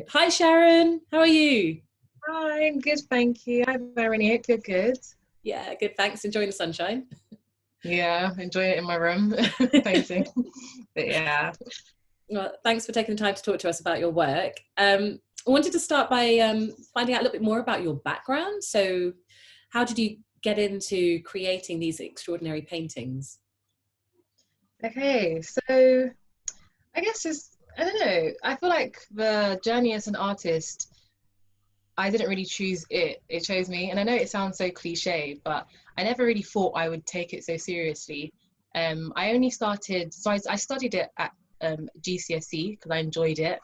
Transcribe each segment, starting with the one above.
Hi Sharon, how are you? Hi, I'm good, thank you. Hi, Verony. Hope you're good. Yeah, good, thanks. Enjoying the sunshine. Yeah, enjoying it in my room, painting. But yeah. Well, thanks for taking the time to talk to us about your work. I wanted to start by finding out a little bit more about your background. So, how did you get into creating these extraordinary paintings? Okay, so I don't know. I feel like the journey as an artist, I didn't really choose it. It chose me. And I know it sounds so cliche, but I never really thought I would take it so seriously. I only started, I studied it at GCSE because I enjoyed it.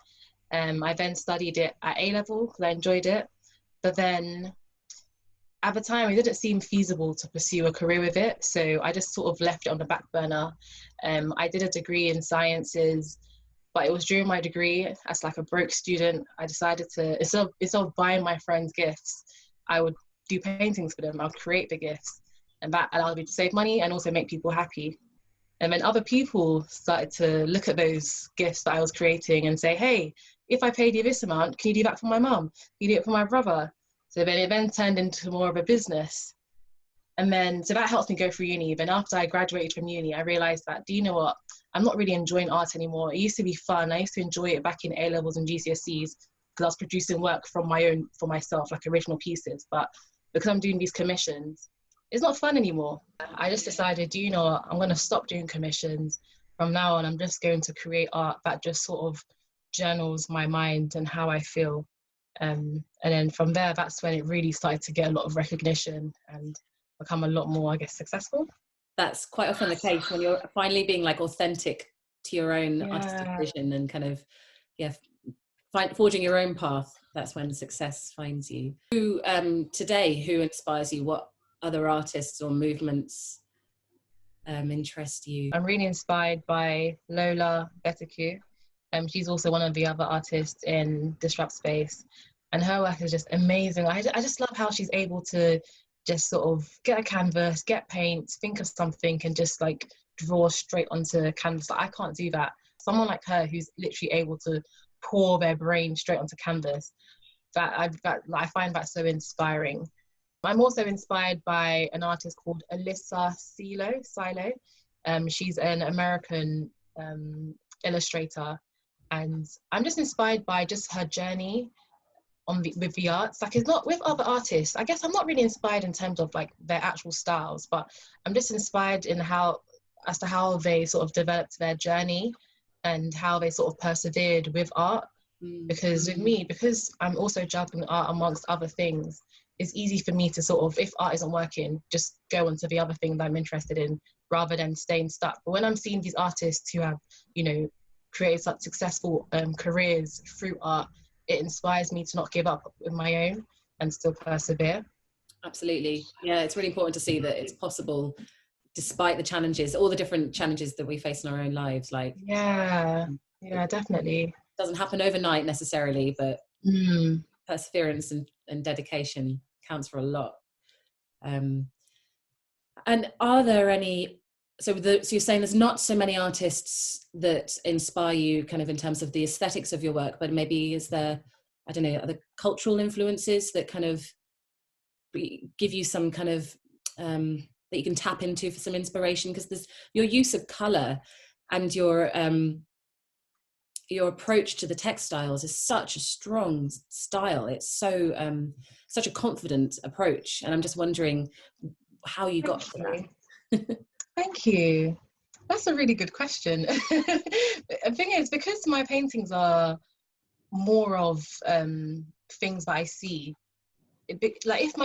I then studied it at A level because I enjoyed it. But then at the time, it didn't seem feasible to pursue a career with it. So I just sort of left it on the back burner. I did a degree in sciences, but it was during my degree, as like a broke student, I decided to, instead of buying my friends gifts, I would do paintings for them. I would create the gifts. And that allowed me to save money and also make people happy. And then other people started to look at those gifts that I was creating and say, hey, if I paid you this amount, can you do that for my mum? Can you do it for my brother? So then it then turned into more of a business. And then, so that helped me go through uni. Then after I graduated from uni, I realized that, do you know what? I'm not really enjoying art anymore. It used to be fun. I used to enjoy it back in A levels and GCSEs because I was producing work from my own, for myself, like original pieces. But because I'm doing these commissions, it's not fun anymore. I just decided, do you know what? I'm going to stop doing commissions. From now on, I'm just going to create art that just sort of journals my mind and how I feel. And then from there, that's when it really started to get a lot of recognition and become a lot more, I guess, successful. That's quite often the case when you're finally being like authentic to your own artistic Yeah. vision and kind of, yeah, forging your own path. That's when success finds you. Who inspires you? What other artists or movements interest you? I'm really inspired by Lola Betiku. She's also one of the other artists in Disrupt Space, and her work is just amazing. I just love how she's able to just sort of get a canvas, get paint, think of something, and just like draw straight onto canvas. Like, I can't do that. Someone like her who's literally able to pour their brain straight onto canvas, I find that so inspiring. I'm also inspired by an artist called Alyssa Silo. She's an American illustrator, and I'm just inspired by just her journey with the arts. Like, it's not with other artists. I guess I'm not really inspired in terms of like their actual styles, but I'm just inspired in how as to how they sort of developed their journey and how they sort of persevered with art. Because with me, because I'm also juggling art amongst other things, it's easy for me to sort of, if art isn't working, just go on to the other thing that I'm interested in rather than staying stuck. But when I'm seeing these artists who have, you know, created such successful careers through art, it inspires me to not give up with my own and still persevere. Absolutely. Yeah, it's really important to see that it's possible despite the challenges, all the different challenges that we face in our own lives. Like, Yeah, it yeah, definitely. doesn't happen overnight necessarily, but Mm. perseverance and dedication counts for a lot. Um, and are there any, so you're saying there's not so many artists that inspire you kind of in terms of the aesthetics of your work, but maybe is there, I don't know, other cultural influences that kind of give you some kind of that you can tap into for some inspiration? Because there's your use of color and your approach to the textiles is such a strong style. It's so such a confident approach, and I'm just wondering how you got Thank to you. that. Thank you. That's a really good question. The thing is, because my paintings are more of things that I see, like if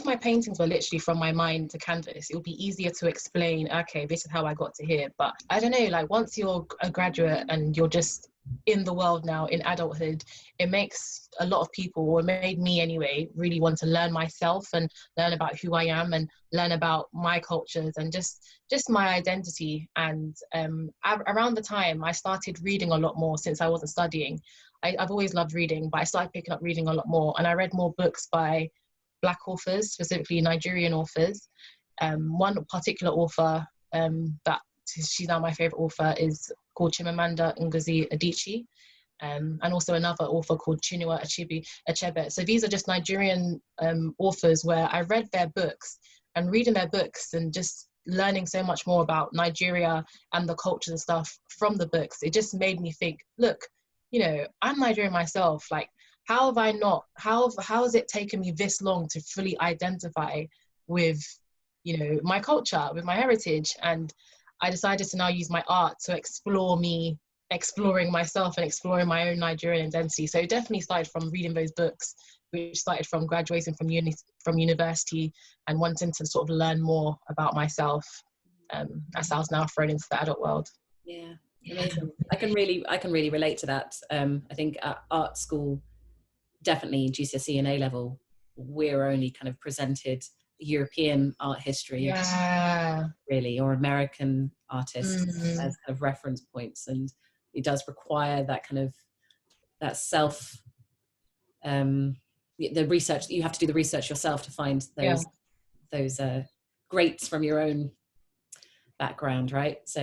my paintings were literally from my mind to canvas, it would be easier to explain, okay, this is how I got to here. But I don't know, like once you're a graduate and you're just in the world now in adulthood, it makes a lot of people, or it made me anyway, really want to learn myself and learn about who I am and learn about my cultures and just my identity. And around the time I started reading a lot more, since I wasn't studying, I've always loved reading, but I started picking up reading a lot more, and I read more books by Black authors, specifically Nigerian authors. One particular author that she's now my favorite author is called Chimamanda Ngozi Adichie. and also another author called Chinua Achebe. So these are just Nigerian authors where I read their books, and reading their books and just learning so much more about Nigeria and the cultures and stuff from the books. It just made me think, look, you know, I'm Nigerian myself. Like, how have I not, how has it taken me this long to fully identify with, you know, my culture, with my heritage? And I decided to now use my art to explore me, exploring myself and exploring my own Nigerian identity. So it definitely started from reading those books, which started from graduating from university and wanting to sort of learn more about myself, as I was now thrown into the adult world. Yeah, amazing. I can really relate to that. I think at art school, definitely GCSE and A level, we're only kind of presented European art history, Yeah, really, or American artists mm-hmm. as kind of reference points, and it does require that kind of that self, the research. You have to do the research yourself to find Yeah. those greats from your own background, right? So,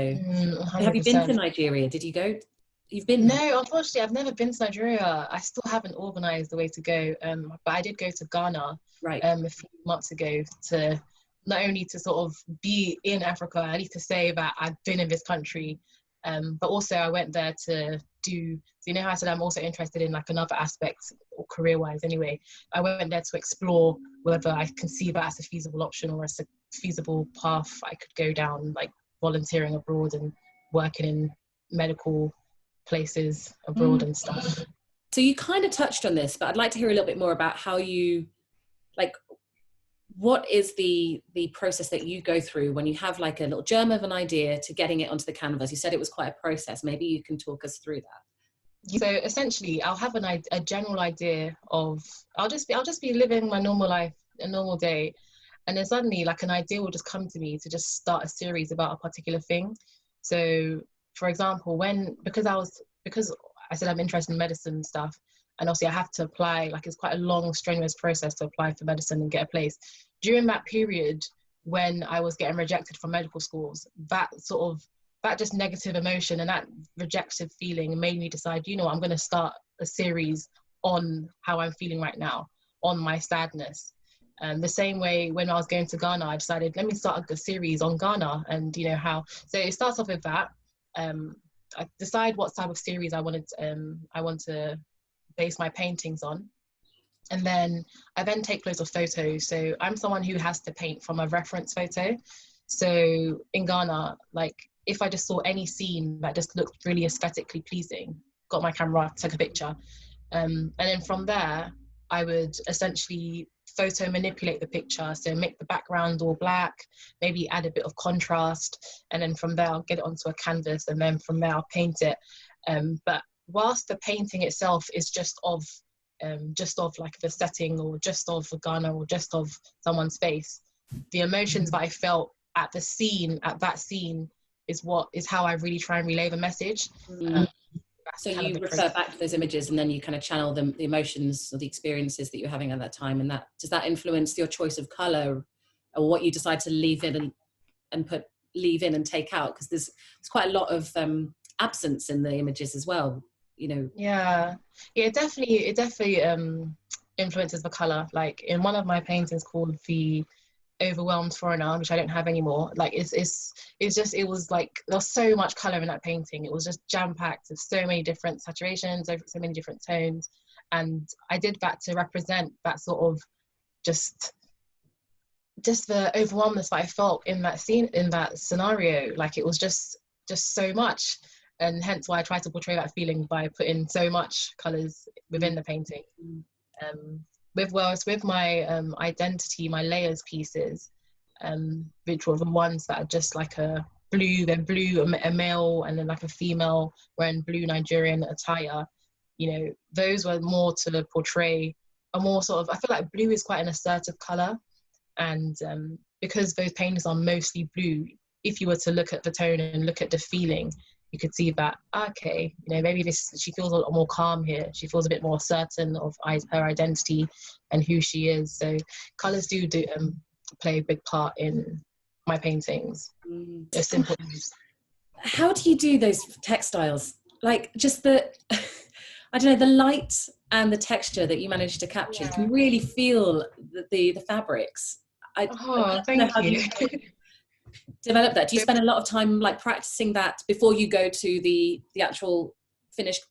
have you been to 100%. Nigeria? Did you go? You've been? No, unfortunately, I've never been to Nigeria. I still haven't organized the way to go. But I did go to Ghana Right. a few months ago to not only to sort of be in Africa, I need to say that I've been in this country, but also I went there to do, so you know how I said I'm also interested in like another aspect, or career-wise anyway. I went there to explore whether I can see that as a feasible option or as a feasible path I could go down, like volunteering abroad and working in medical places abroad and stuff. So you kind of touched on this, but I'd like to hear a little bit more about how you, like, what is the process that you go through when you have like a little germ of an idea to getting it onto the canvas? You said it was quite a process. Maybe you can talk us through that. So essentially, I'll have a general idea of, I'll just be living my normal life, a normal day, and then suddenly like an idea will just come to me to just start a series about a particular thing. So for example, because I said I'm interested in medicine and stuff, and obviously I have to apply, like it's quite a long, strenuous process to apply for medicine and get a place. During that period when I was getting rejected from medical schools, that just negative emotion and that rejected feeling made me decide, you know, I'm going to start a series on how I'm feeling right now, on my sadness. The same way when I was going to Ghana, I decided, let me start a series on Ghana, and you know how. So it starts off with that. I decide what type of series I want to base my paintings on, and then I take loads of photos. So I'm someone who has to paint from a reference photo. So in Ghana, like if I just saw any scene that just looked really aesthetically pleasing, got my camera, took a picture, and then from there I would essentially photo manipulate the picture, so make the background all black, maybe add a bit of contrast, and then from there I'll get it onto a canvas, and then from there I'll paint it. But whilst the painting itself is just of like the setting, or just of Ghana, or just of someone's face, the emotions that I felt at that scene is how I really try and relay the message. So you refer back to those images, and then you kind of channel them, the emotions or the experiences that you're having at that time, and that does that influence your choice of color or what you decide to leave in and leave in and take out? Because there's quite a lot of absence in the images as well, you know. It definitely influences the color. Like in one of my paintings called The Overwhelmed Foreigner, which I don't have anymore, like it was like there was so much color in that painting. It was just jam-packed with so many different saturations, so many different tones, and I did that to represent that sort of just the overwhelmness that I felt in that scene, in that scenario. Like it was just so much, and hence why I try to portray that feeling by putting so much colors within the painting. With my identity, my layers pieces, which were the ones that are just like a male, and then like a female wearing blue Nigerian attire. You know, those were more to portray a more sort of, I feel like blue is quite an assertive color, and because those paintings are mostly blue, if you were to look at the tone and look at the feeling, you could see that, okay, you know, maybe she feels a lot more calm here. She feels a bit more certain of her identity and who she is. So colors do play a big part in my paintings. Just simple. How do you do those textiles? Like just I don't know, the light and the texture that you managed to capture. You can really feel the fabrics. I Oh, don't know thank how you. you develop that. Do you spend a lot of time like practicing that before you go to the actual finished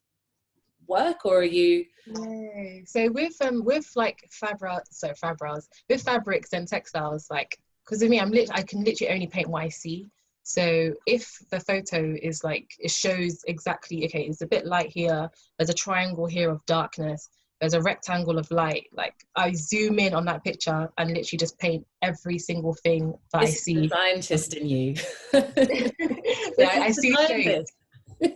work, or are you? No. So with like with fabrics and textiles, like, because of me, I can literally only paint what I see. So if the photo is like, it shows exactly, okay, it's a bit light here, there's a triangle here of darkness, there's a rectangle of light, like I zoom in on that picture and literally just paint every single thing that I This is the see. scientist in you. So This is I the see shape. scientist.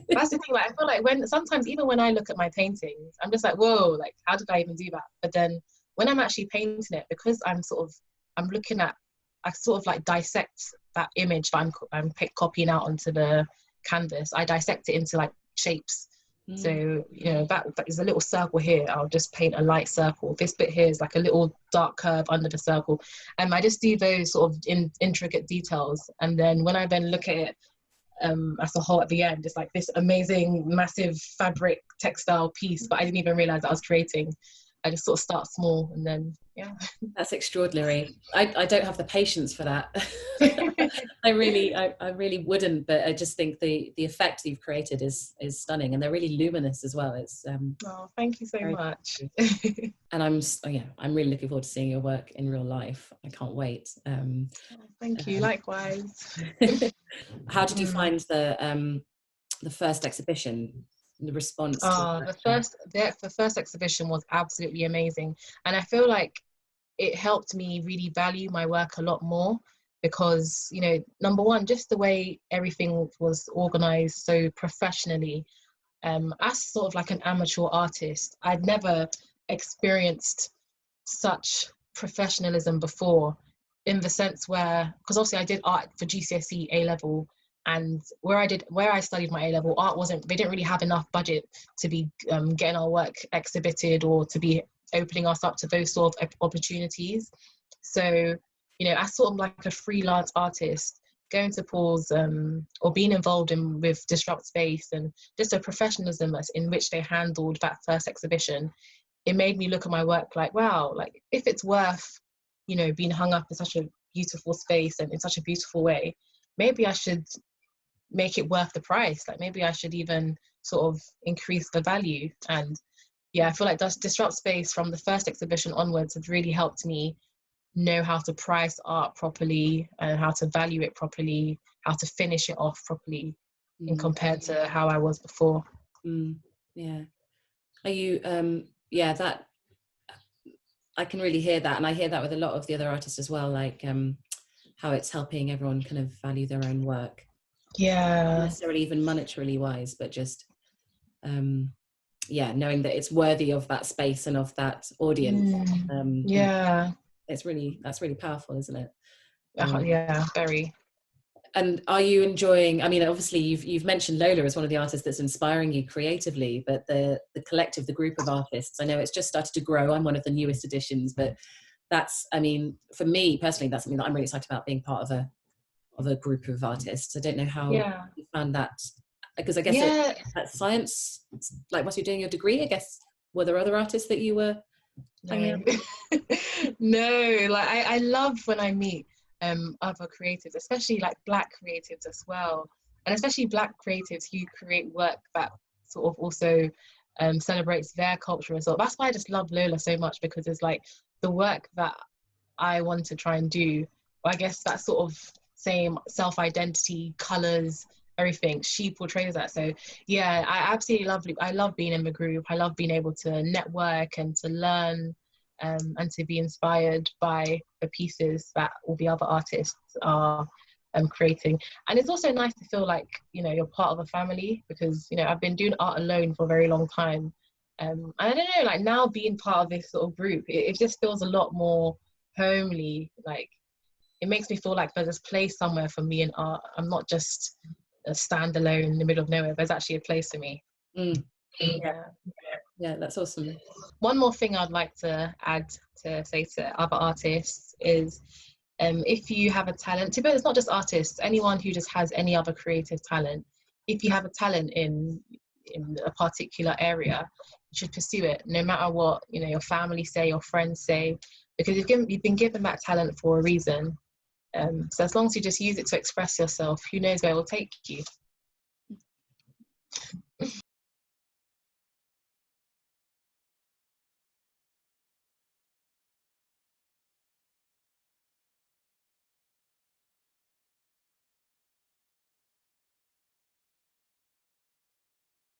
That's the thing, like I feel like when sometimes even when I look at my paintings, I'm just like, whoa, like how did I even do that? But then when I'm actually painting it, because I'm looking at, I sort of like dissect that image that copying out onto the canvas. I dissect it into like shapes. So, you know, that is a little circle here. I'll just paint a light circle. This bit here is like a little dark curve under the circle. And I just do those sort of intricate details. And then when I then look at it as a whole at the end, it's like this amazing, massive fabric textile piece, but I didn't even realize that I was creating. I just sort of start small and then, yeah. That's extraordinary. I don't have the patience for that. I really wouldn't, but I just think the effect you've created is stunning, and they're really luminous as well. It's oh, thank you so much. And I'm really looking forward to seeing your work in real life. I can't wait. Thank you, likewise. How did you find the first exhibition, the response to The first exhibition was absolutely amazing, and I feel like it helped me really value my work a lot more, because, you know, number one, just the way everything was organized so professionally. As sort of like an amateur artist, I'd never experienced such professionalism before, in the sense where, because obviously I did art for GCSE A level, and where I studied my A level, art wasn't, they didn't really have enough budget to be getting our work exhibited or to be opening us up to those sort of opportunities. So, you know, as sort of like a freelance artist, going to pools or being involved with Disrupt Space and just a professionalism in which they handled that first exhibition, it made me look at my work like, wow, like if it's worth, you know, being hung up in such a beautiful space and in such a beautiful way, maybe I should make it worth the price. Like maybe I should even sort of increase the value. And yeah, I feel like Disrupt Space from the first exhibition onwards have really helped me know how to price art properly and how to value it properly, how to finish it off properly, in compared to how I was before. Yeah. Are you that I can really hear that, and I hear that with a lot of the other artists as well, like how it's helping everyone kind of value their own work. Yeah. Not necessarily even monetarily wise, but just knowing that it's worthy of that space and of that audience. Yeah. That's really powerful, isn't it? Yeah, very. And are you enjoying, I mean, obviously you've mentioned Lola as one of the artists that's inspiring you creatively, but the collective, the group of artists, I know it's just started to grow. I'm one of the newest additions, but that's, I mean, for me personally, that's something that I'm really excited about, being part of a group of artists. I don't know how you found that, because I guess at science, like whilst you're doing your degree, I guess, were there other artists that you were hanging out with? No, like I love when I meet other creatives, especially like Black creatives as well, and especially Black creatives who create work that sort of also celebrates their culture as well. That's why I just love Lola so much, because it's like the work that I want to try and do, I guess that sort of same self-identity, colors, everything, she portrays that. So yeah, I love being in the group. I love being able to network and to learn and to be inspired by the pieces that all the other artists are creating. And it's also nice to feel like, you know, you're part of a family, because, you know, I've been doing art alone for a very long time. And I don't know, like now being part of this sort of group, it just feels a lot more homely. Like it makes me feel like there's this place somewhere for me in art. I'm not just a standalone in the middle of nowhere. There's actually a place for me. Yeah, that's awesome. One more thing I'd like to add, to say to other artists is, if you have a talent, but it's not just artists, anyone who just has any other creative talent, if you have a talent in in a particular area, you should pursue it, no matter what, you know, your family say, your friends say, because you've been given that talent for a reason. So as long as you just use it to express yourself, who knows where it will take you.